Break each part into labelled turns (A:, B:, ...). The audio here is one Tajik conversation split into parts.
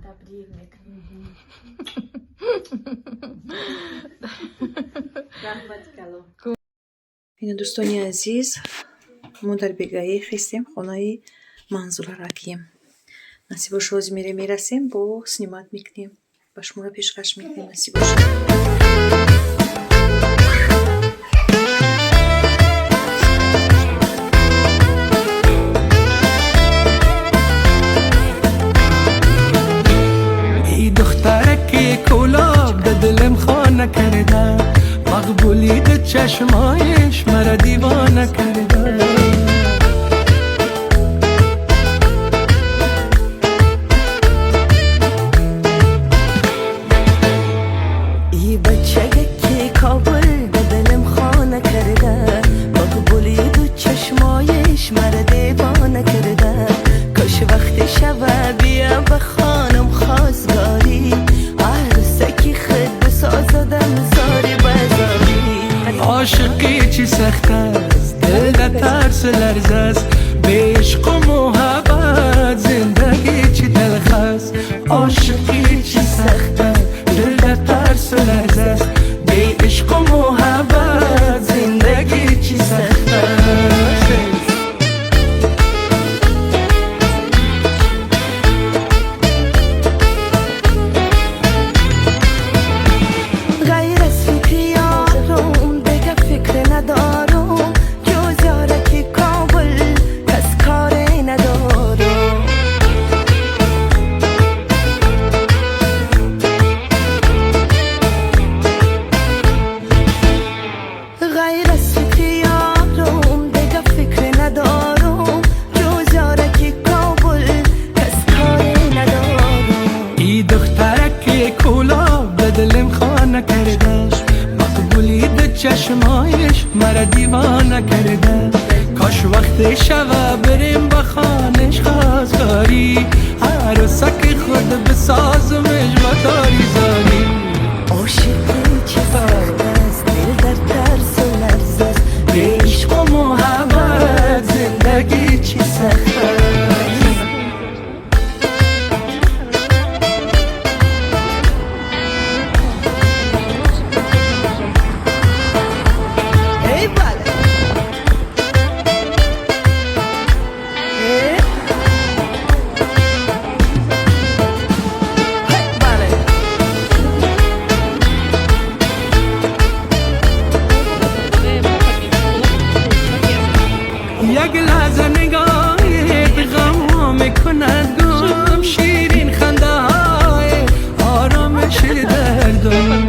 A: تبریک میکنیم.
B: این دوستانی عزیز، ما در بگاهی خستیم خانه منظور رکیم. نصیب باشه از میره میرسیم با سنیمت میکنیم با شما را پیشکش میکنیم. نصیب باشه.
C: ای دخترک کلاب به دلم خانه کرده، مقبولیت چشمایش مرا دیوانه کرده. ای بچه که کابل به دلم خانه کرده، مقبولیت چشمایش مرا دیوانه کرده. کاش وقتی شبه بیا به خانم خواستگاری، عروسکی خود بسازدم زاری بزاری. عاشقی چی سخت است، دل در ترس لرز است، به عشق و محبت زندگی چی تلخ است. عاشقی چی سخت است، دل در ترس لرز است، به عشق و محبت زندگی چی سخت است. چشمایش مرا دیوانه کرده. کاش وقت شب بریم به خانش خواستگاری، عروسک خود بسازمش و تاری زاری. عاشقی چی سخت است، دل در ترس و لرز است، به عشق و محبت زندگی چی سخت است. یک لحظه نگاهت غم میکند گم، شیرین خنده های آرامش دردم.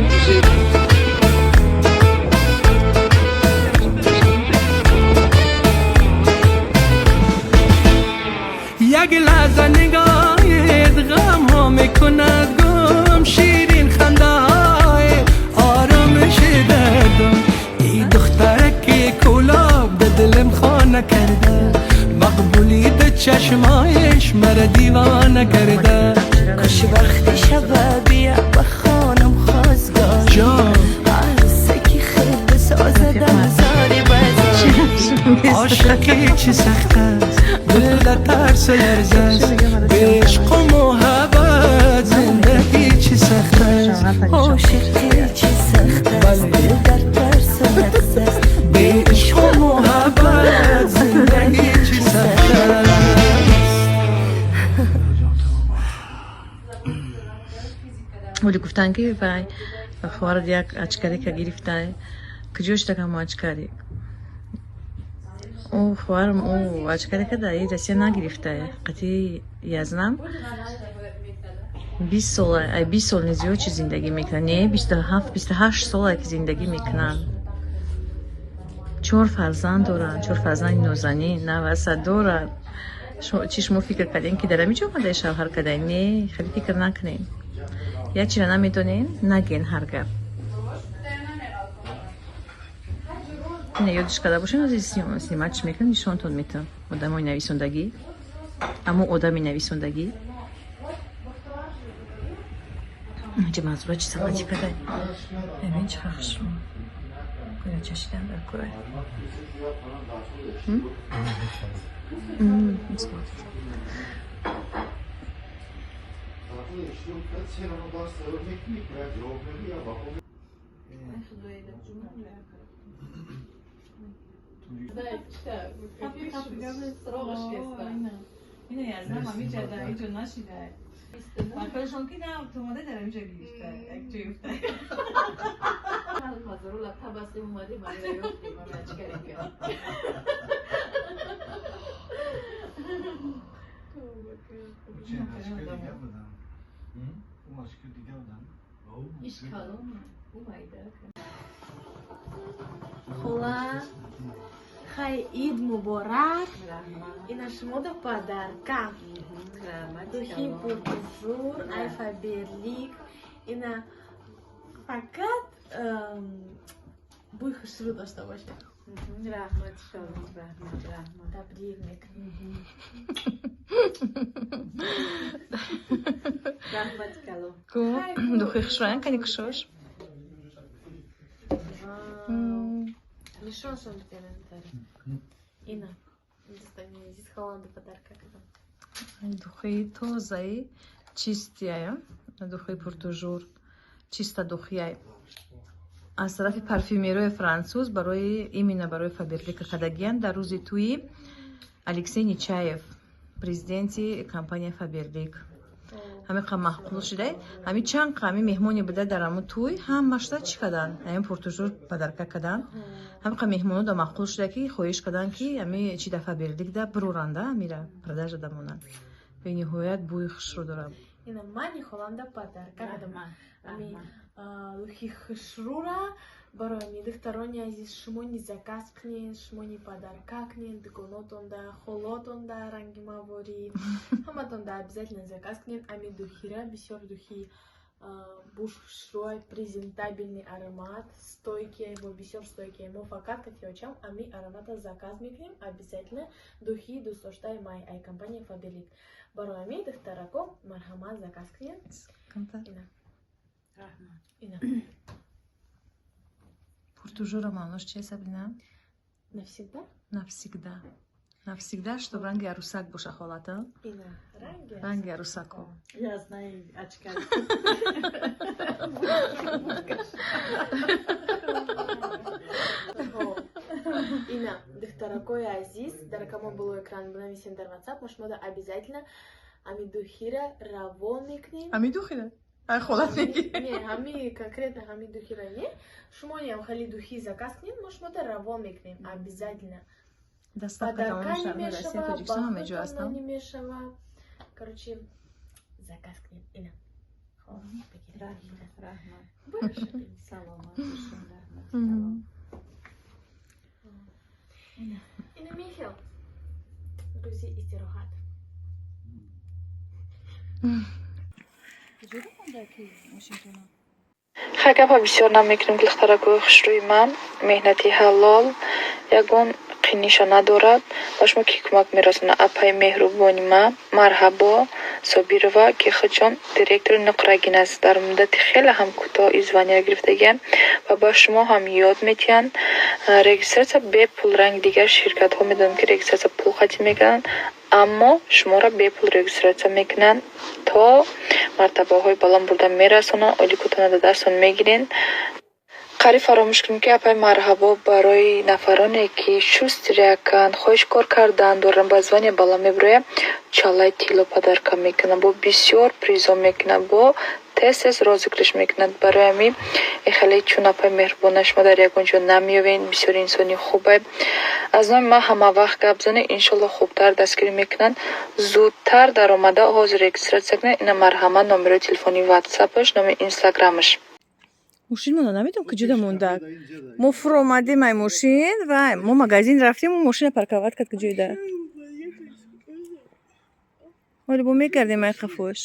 C: یک لحظه نگاهت غم ها میکند گم، شیرین خنده های آرامش دردم. ای دخترک کلاب به دلم خانه کرده، مقبولیت چشمایش مرا دیوانه کرده. کاش وقتی شب بیا به خانم خواستگاری، عروسکی خود بسازدم زاری بزاری. عاشقی چی سخت است، دل در ترس لرز است، به عشق و محبت زندگی چی سخت است. عاشقی چی سخت است، دل در ترس لرز است، به عشق و محبت زندگی چی سخت است.
B: ولی گفتن که برای خواهرت یک اچکاری که گرفته کجاش دکم اچکاری او خواهرم او اچکاری که دایی رسیه نگرفته قطعی یزنم 20 سال نیزیو چی زندگی میکنن، نه 27-28 ساله که زندگی میکنن. 4 فرزند دارن، 4 فرزند نوزنی نوسط دارن. چی شما فکر کردین که در همیچه اومده شوهر کردین؟ نه خیلی فکر نکنین. یا چی را نمیدونین نگین هرگاه. نه یادش کرده باشین از این سیما چی میکنن نشانتون میتون. آدمای نویسندگی، اما آدمی نویسندگی. اینجا منظوره چی سبتی کرده؟ ببین چه خشم. کنه چشیدن در کره. اینو یزدم همی جده اینجا نشیده مکالشون که نه توماده در اینجا گیشته یک جایی افته
A: مازارو لطه بسته اومده من ریفتیم من چکاری کرد اشکالو اومده
D: Hola, хай Eid Mubarak. И нашему до подарка. Духи Бургузур, Альфа Берлик. И на факат буй хашру дошта боше.
A: رحمت شالله رحمت
D: Табрик мекунем.
A: رحمت کلو
B: دخوی خشوان کنی کشوش
D: Лишён сон Ина. Достань из Холланда подарка.
B: دخوی توزای چیستیه دخوی پرتوژور چیستا دخویه از طرف پرفیومری فرانسوز برای ایمینا برای فابرلیک خدگیان در روز توی الکسی نیچایف президенти компания Faberlic ҳамин қа маҳқул шуда ҳамин чанд қа ҳамин меҳмони буда дар ҳамун туй ҳамашта чӣ кадан ҳамин пуртужур падарка кадан ҳамин қа меҳмоно да маҳқул шуда ки хоҳиш кадан ки ҳамин чи да Faberlic да буроранда ҳамира продажа да монанд бениҳоят бӯи хушрӯ дорад
D: Ина мани Холланда подарка. Ами лухи хушрура барои ми духтарони азиз шумо ни заказ кунед, шумо ни подарка кунед, дуконотонда, холотонда ранги мавори, ҳаматонда обязательно заказ кунед. Ами духира бисёр духи бушрой презентабельный аромат, стойкий, во бисёр стойкий. Мо фақат как я учам, ами аромата заказ мекунем обязательно духи дӯстдоштаи май ай компания Faberlic. Барои ами духтарако марҳамат заказ кунед. Ина.
B: пуртужура маънош чия сабина
D: Навсегда?
B: навсегда навсегда чтоб ранги арусак боша холата
D: Ина.
B: ранги арусако
A: я знаю очкарь
D: Ина, духтаракои азиз, дар камон було экран бинависем дар WhatsApp, мо шумо да обязательно ами духира равон мекунем.
B: ҳамин духира ай холат меги
D: Не, ҳами конкретно ҳами духира не. Шумо неам хали духи заказ кунем, мо шумо да равон мекунем обязательно.
B: доставка тамоми шаҳрҳои Россия Тоҷикистон ҳамаи ҷо ҳастанд
D: немешава. Короче, заказ кунем. Ина. Хоб, бигир.
A: رحمت سلامت باشین رحمت
D: Ина Михаил. Рузи истирохат.
E: ха гапа бисёр намекунем духтаракои хушрӯи ман меҳнати ҳалол ягон қинишо надорад ба шумо ки кӯмак мерасонад апаи меҳрубони ман марҳабо собирова кихоҷон директори нуқрагин аст дар муддати хеле ҳам кӯтоҳ извания гирифтагиям ва ба шумо ҳам ёд метиҳанд регистратсия бепул ранг дигар ширкатҳо медонам ки регистратсия пул қатъи мекунанд аммо шуморо бепул регистратсия мекунанд то мартабаҳои баланд бурда мерасонанд оликотона да дастон мегирен қариб фаромӯш кунем ки апай марҳабо барои нафароне ки шустряканд хоҳишкор кардан доранд ба звания баланд мебарояд чалай тилло падарка мекунанд бо бисёр призо мекунанд бо тез розыгрыш мекунанд барои ҳамин хеле чун апай меҳрубона шумо дар ягон ҷо намеёвед бисёр инсони хубе аз номи ман ҳама вақт гап зане иншолло хубтар дастгирӣ мекунанд зудтар даромада ҳозир регистратсия кунед ина марҳамат номерои телефони ватсапаш номи инстаграмаш
B: мошин монда намедонам куҷода мондак мо фур омадем ай мошин ва мо магазин рафтем мо мошина парковат кард куҷода ҳоло бо мекардем ай қафош